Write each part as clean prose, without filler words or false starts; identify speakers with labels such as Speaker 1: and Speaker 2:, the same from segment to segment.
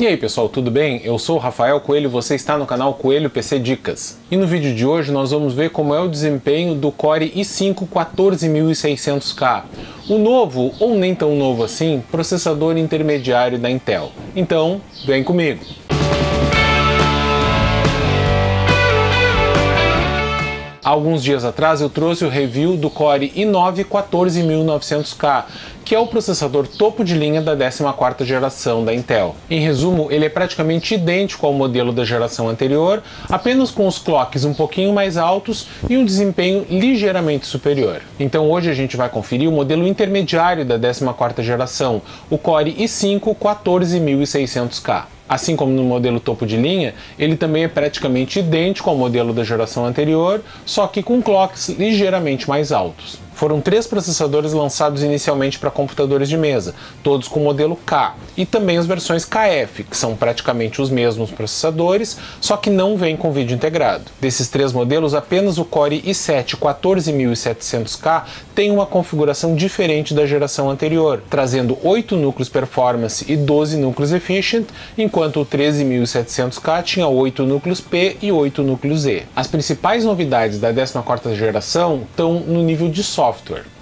Speaker 1: E aí pessoal, tudo bem? Eu sou o Rafael Coelho e você está no canal Coelho PC Dicas. E no vídeo de hoje nós vamos ver como é o desempenho do Core i5 14600K, o novo, ou nem tão novo assim, processador intermediário da Intel. Então, vem comigo! Há alguns dias atrás eu trouxe o review do Core i9 14900K, que é o processador topo de linha da 14ª geração da Intel. Em resumo, ele é praticamente idêntico ao modelo da geração anterior, apenas com os clocks um pouquinho mais altos e um desempenho ligeiramente superior. Então hoje a gente vai conferir o modelo intermediário da 14ª geração, o Core i5 14600K. Assim como no modelo topo de linha, ele também é praticamente idêntico ao modelo da geração anterior, só que com clocks ligeiramente mais altos. Foram 3 processadores lançados inicialmente para computadores de mesa, todos com o modelo K, e também as versões KF, que são praticamente os mesmos processadores, só que não vêm com vídeo integrado. Desses 3 modelos, apenas o Core i7 14700K tem uma configuração diferente da geração anterior, trazendo 8 núcleos Performance e 12 núcleos Efficient, enquanto o 13700K tinha 8 núcleos P e 8 núcleos E. As principais novidades da 14ª geração estão no nível de software.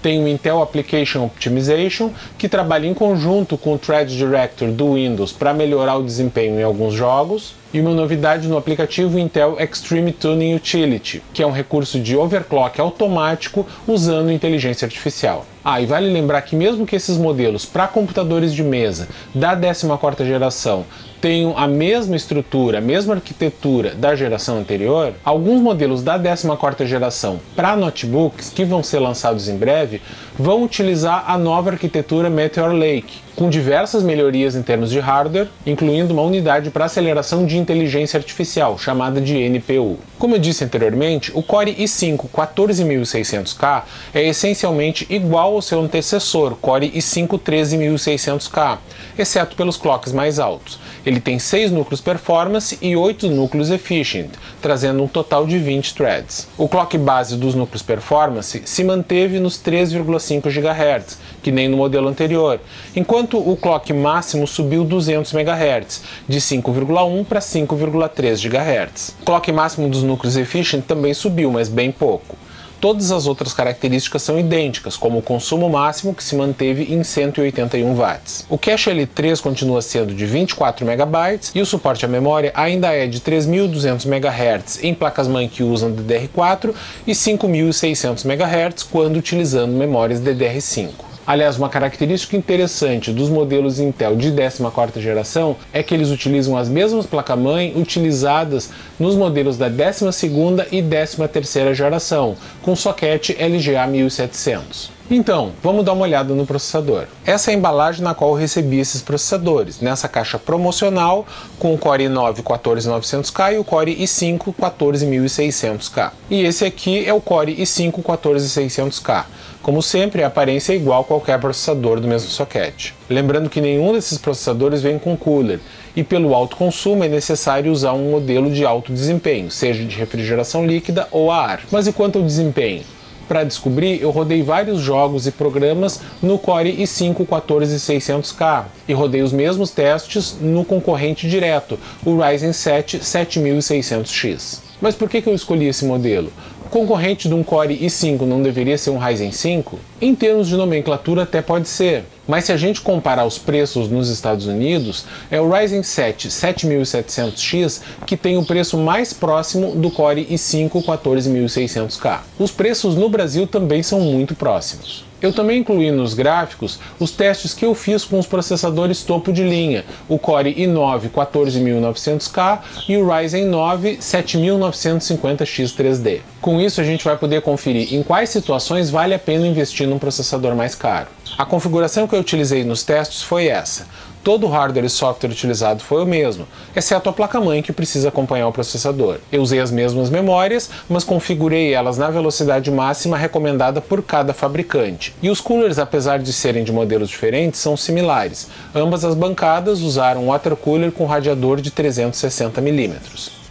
Speaker 1: Tem o Intel Application Optimization, que trabalha em conjunto com o Thread Director do Windows para melhorar o desempenho em alguns jogos, e uma novidade no aplicativo Intel Extreme Tuning Utility, que é um recurso de overclock automático usando inteligência artificial. E vale lembrar que mesmo que esses modelos para computadores de mesa da 14ª geração tenham a mesma estrutura, a mesma arquitetura da geração anterior, alguns modelos da 14ª geração para notebooks, que vão ser lançados em breve, vão utilizar a nova arquitetura Meteor Lake, com diversas melhorias em termos de hardware, incluindo uma unidade para aceleração de inteligência artificial, chamada de NPU. Como eu disse anteriormente, o Core i5 14600K é essencialmente igual ao seu antecessor, Core i5 13600K, exceto pelos clocks mais altos. Ele tem 6 núcleos Performance e 8 núcleos Efficient, trazendo um total de 20 threads. O clock base dos núcleos Performance se manteve nos 3,5 GHz, que nem no modelo anterior, enquanto o clock máximo subiu 200 MHz, de 5,1 para 5,3 GHz. O clock máximo dos núcleos Efficient também subiu, mas bem pouco. Todas as outras características são idênticas, como o consumo máximo, que se manteve em 181 watts. O cache L3 continua sendo de 24 MB e o suporte à memória ainda é de 3.200 MHz em placas-mãe que usam DDR4 e 5.600 MHz quando utilizando memórias DDR5. Aliás, uma característica interessante dos modelos Intel de 14ª geração é que eles utilizam as mesmas placas-mãe utilizadas nos modelos da 12ª e 13ª geração, com soquete LGA 1700. Então, vamos dar uma olhada no processador. Essa é a embalagem na qual eu recebi esses processadores, nessa caixa promocional com o Core i9 14900K e o Core i5 14600K. E esse aqui é o Core i5 14600K. Como sempre, a aparência é igual a qualquer processador do mesmo soquete. Lembrando que nenhum desses processadores vem com cooler, e pelo alto consumo é necessário usar um modelo de alto desempenho, seja de refrigeração líquida ou a ar. Mas e quanto ao desempenho? Para descobrir, eu rodei vários jogos e programas no Core i5 14600K e rodei os mesmos testes no concorrente direto, o Ryzen 7 7600X. Mas por que eu escolhi esse modelo? O concorrente de um Core i5 não deveria ser um Ryzen 5? Em termos de nomenclatura até pode ser, mas se a gente comparar os preços nos Estados Unidos, é o Ryzen 7 7700X que tem o preço mais próximo do Core i5 14600K. Os preços no Brasil também são muito próximos. Eu também incluí nos gráficos os testes que eu fiz com os processadores topo de linha, o Core i9 14900K e o Ryzen 9 7950X 3D. Com isso a gente vai poder conferir em quais situações vale a pena investir num processador mais caro. A configuração que eu utilizei nos testes foi essa. Todo o hardware e software utilizado foi o mesmo, exceto a placa-mãe que precisa acompanhar o processador. Eu usei as mesmas memórias, mas configurei elas na velocidade máxima recomendada por cada fabricante. E os coolers, apesar de serem de modelos diferentes, são similares. Ambas as bancadas usaram um water cooler com radiador de 360 mm.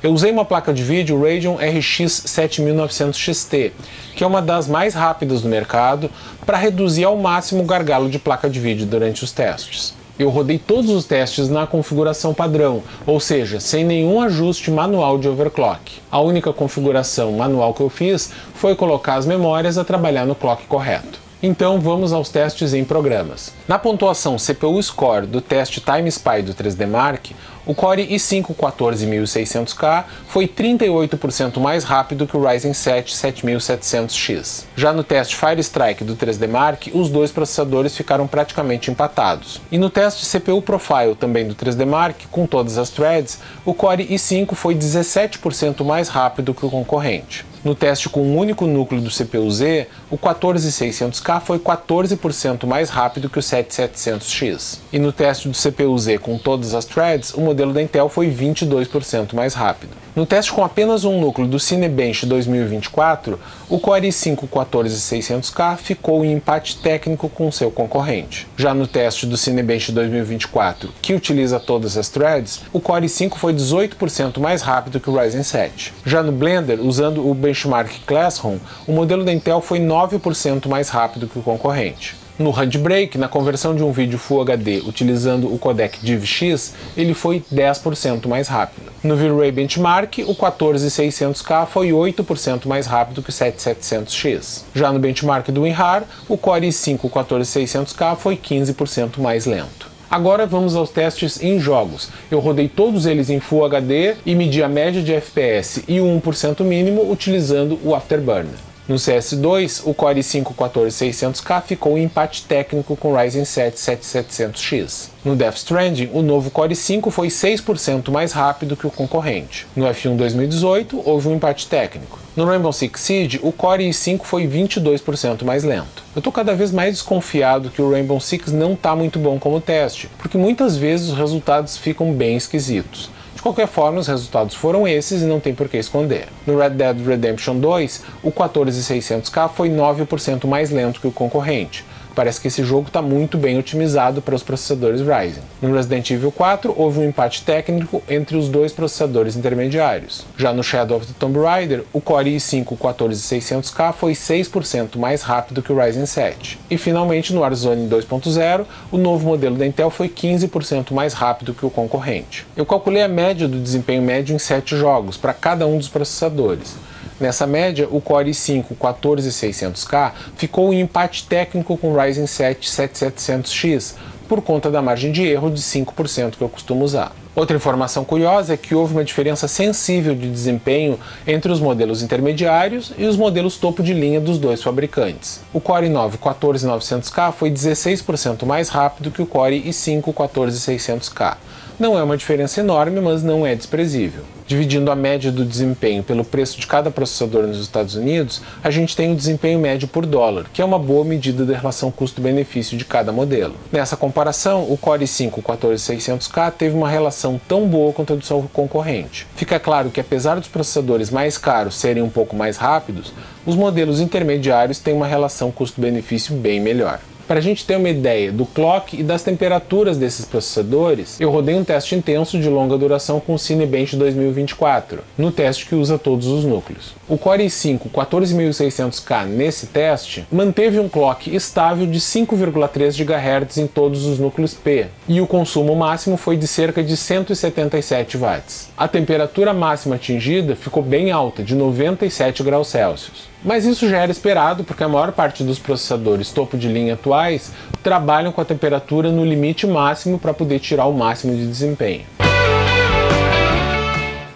Speaker 1: Eu usei uma placa de vídeo Radeon RX 7900 XT, que é uma das mais rápidas do mercado, para reduzir ao máximo o gargalo de placa de vídeo durante os testes. Eu rodei todos os testes na configuração padrão, ou seja, sem nenhum ajuste manual de overclock. A única configuração manual que eu fiz foi colocar as memórias a trabalhar no clock correto. Então vamos aos testes em programas. Na pontuação CPU Score do teste Time Spy do 3D Mark, o Core i5 14600K foi 38% mais rápido que o Ryzen 7 7700X. Já no teste Firestrike do 3D Mark, os dois processadores ficaram praticamente empatados. E no teste CPU Profile também do 3D Mark, com todas as threads, o Core i5 foi 17% mais rápido que o concorrente. No teste com um único núcleo do CPU-Z, o 14600K foi 14% mais rápido que o 7700X. E no teste do CPU-Z com todas as threads, o modelo da Intel foi 22% mais rápido. No teste com apenas um núcleo do Cinebench 2024, o Core i5 14600K ficou em empate técnico com seu concorrente. Já no teste do Cinebench 2024, que utiliza todas as threads, o Core i5 foi 18% mais rápido que o Ryzen 7. Já no Blender, usando o benchmark Classroom, o modelo da Intel foi 9% mais rápido que o concorrente. No Handbrake, na conversão de um vídeo Full HD utilizando o codec DivX, ele foi 10% mais rápido. No V-Ray Benchmark, o 14600K foi 8% mais rápido que o 7700X. Já no benchmark do WinRAR, o Core i5 14600K foi 15% mais lento. Agora vamos aos testes em jogos. Eu rodei todos eles em Full HD e medi a média de FPS e o 1% mínimo utilizando o Afterburner. No CS2, o Core i5 14600K ficou em empate técnico com o Ryzen 7 7700X. No Death Stranding, o novo Core i5 foi 6% mais rápido que o concorrente. No F1 2018, houve um empate técnico. No Rainbow Six Siege, o Core i5 foi 22% mais lento. Eu tô cada vez mais desconfiado que o Rainbow Six não tá muito bom como teste, porque muitas vezes os resultados ficam bem esquisitos. De qualquer forma, os resultados foram esses e não tem por que esconder. No Red Dead Redemption 2, o 14600K foi 9% mais lento que o concorrente. Parece que esse jogo está muito bem otimizado para os processadores Ryzen. No Resident Evil 4, houve um empate técnico entre os dois processadores intermediários. Já no Shadow of the Tomb Raider, o Core i5 14600K foi 6% mais rápido que o Ryzen 7. E finalmente, no Warzone 2.0, o novo modelo da Intel foi 15% mais rápido que o concorrente. Eu calculei a média do desempenho médio em 7 jogos, para cada um dos processadores. Nessa média, o Core i5 14600K ficou em empate técnico com o Ryzen 7 7700X, por conta da margem de erro de 5% que eu costumo usar. Outra informação curiosa é que houve uma diferença sensível de desempenho entre os modelos intermediários e os modelos topo de linha dos dois fabricantes. O Core i9 14900K foi 16% mais rápido que o Core i5 14600K. Não é uma diferença enorme, mas não é desprezível. Dividindo a média do desempenho pelo preço de cada processador nos Estados Unidos, a gente tem o desempenho médio por dólar, que é uma boa medida da relação custo-benefício de cada modelo. Nessa comparação, o Core i5 14600K teve uma relação tão boa quanto a do seu concorrente. Fica claro que, apesar dos processadores mais caros serem um pouco mais rápidos, os modelos intermediários têm uma relação custo-benefício bem melhor. Para a gente ter uma ideia do clock e das temperaturas desses processadores, eu rodei um teste intenso de longa duração com o Cinebench 2024, no teste que usa todos os núcleos. O Core i5 14600K nesse teste manteve um clock estável de 5,3 GHz em todos os núcleos P, e o consumo máximo foi de cerca de 177 watts. A temperatura máxima atingida ficou bem alta, de 97 graus Celsius. Mas isso já era esperado, porque a maior parte dos processadores topo de linha atuais trabalham com a temperatura no limite máximo para poder tirar o máximo de desempenho.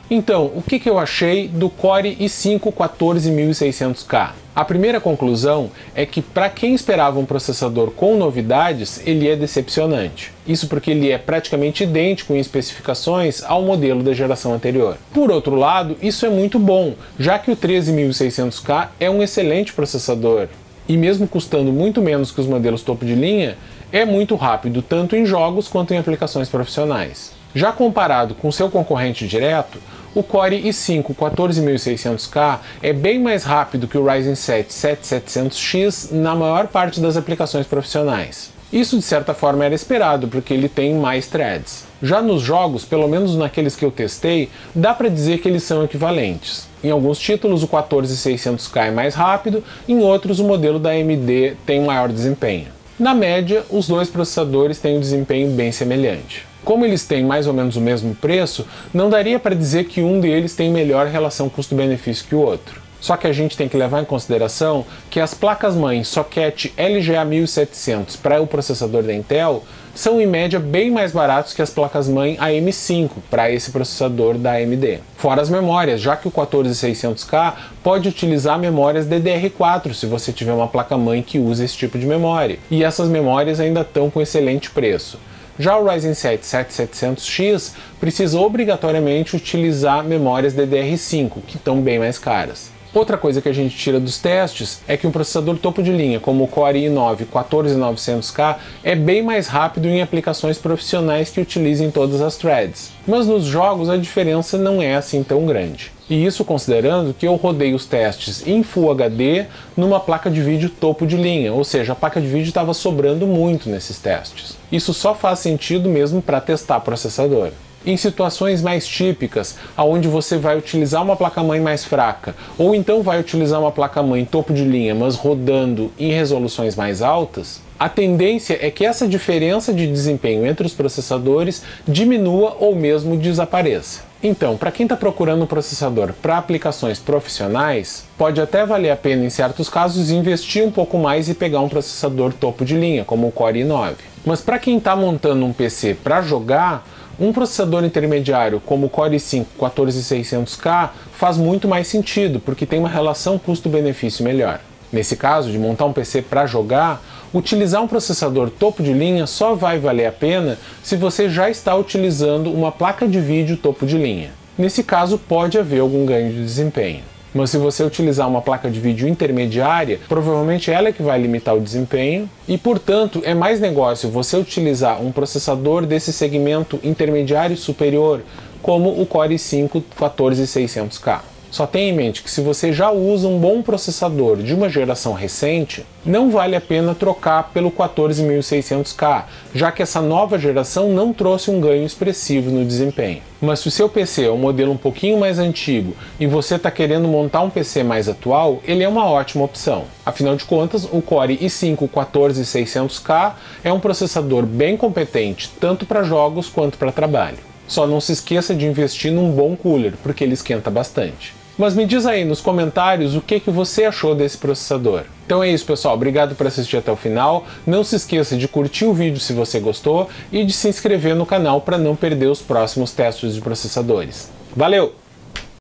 Speaker 1: Então, o que eu achei do Core i5 14600K? A primeira conclusão é que, para quem esperava um processador com novidades, ele é decepcionante. Isso porque ele é praticamente idêntico em especificações ao modelo da geração anterior. Por outro lado, isso é muito bom, já que o 13600K é um excelente processador. E mesmo custando muito menos que os modelos topo de linha, é muito rápido tanto em jogos quanto em aplicações profissionais. Já comparado com seu concorrente direto, o Core i5 14600K é bem mais rápido que o Ryzen 7 7700X na maior parte das aplicações profissionais. Isso de certa forma era esperado, porque ele tem mais threads. Já nos jogos, pelo menos naqueles que eu testei, dá para dizer que eles são equivalentes. Em alguns títulos o 14600K é mais rápido, em outros o modelo da AMD tem maior desempenho. Na média, os dois processadores têm um desempenho bem semelhante. Como eles têm mais ou menos o mesmo preço, não daria para dizer que um deles tem melhor relação custo-benefício que o outro. Só que a gente tem que levar em consideração que as placas-mãe socket LGA 1700 para o processador da Intel são em média bem mais baratos que as placas-mãe AM5 para esse processador da AMD. Fora as memórias, já que o 14600K pode utilizar memórias DDR4 se você tiver uma placa-mãe que usa esse tipo de memória. E essas memórias ainda estão com excelente preço. Já o Ryzen 7 7700X precisa obrigatoriamente utilizar memórias DDR5, que estão bem mais caras. Outra coisa que a gente tira dos testes é que um processador topo de linha como o Core i9 14900K é bem mais rápido em aplicações profissionais que utilizem todas as threads. Mas nos jogos a diferença não é assim tão grande. E isso considerando que eu rodei os testes em Full HD numa placa de vídeo topo de linha, ou seja, a placa de vídeo estava sobrando muito nesses testes. Isso só faz sentido mesmo para testar processador. Em situações mais típicas, onde você vai utilizar uma placa-mãe mais fraca, ou então vai utilizar uma placa-mãe topo de linha, mas rodando em resoluções mais altas, a tendência é que essa diferença de desempenho entre os processadores diminua ou mesmo desapareça. Então, para quem está procurando um processador para aplicações profissionais, pode até valer a pena em certos casos investir um pouco mais e pegar um processador topo de linha, como o Core i9. Mas para quem está montando um PC para jogar, um processador intermediário como o Core i5 14600K faz muito mais sentido, porque tem uma relação custo-benefício melhor. Nesse caso, de montar um PC para jogar, utilizar um processador topo de linha só vai valer a pena se você já está utilizando uma placa de vídeo topo de linha. Nesse caso, pode haver algum ganho de desempenho. Mas se você utilizar uma placa de vídeo intermediária, provavelmente ela é que vai limitar o desempenho e, portanto, é mais negócio você utilizar um processador desse segmento intermediário superior, como o Core i5 14600K. Só tenha em mente que se você já usa um bom processador de uma geração recente, não vale a pena trocar pelo 14600K, já que essa nova geração não trouxe um ganho expressivo no desempenho. Mas se o seu PC é um modelo um pouquinho mais antigo e você está querendo montar um PC mais atual, ele é uma ótima opção. Afinal de contas, o Core i5 14600K é um processador bem competente, tanto para jogos quanto para trabalho. Só não se esqueça de investir num bom cooler, porque ele esquenta bastante. Mas me diz aí nos comentários o que você achou desse processador. Então é isso, pessoal. Obrigado por assistir até o final. Não se esqueça de curtir o vídeo se você gostou e de se inscrever no canal para não perder os próximos testes de processadores. Valeu!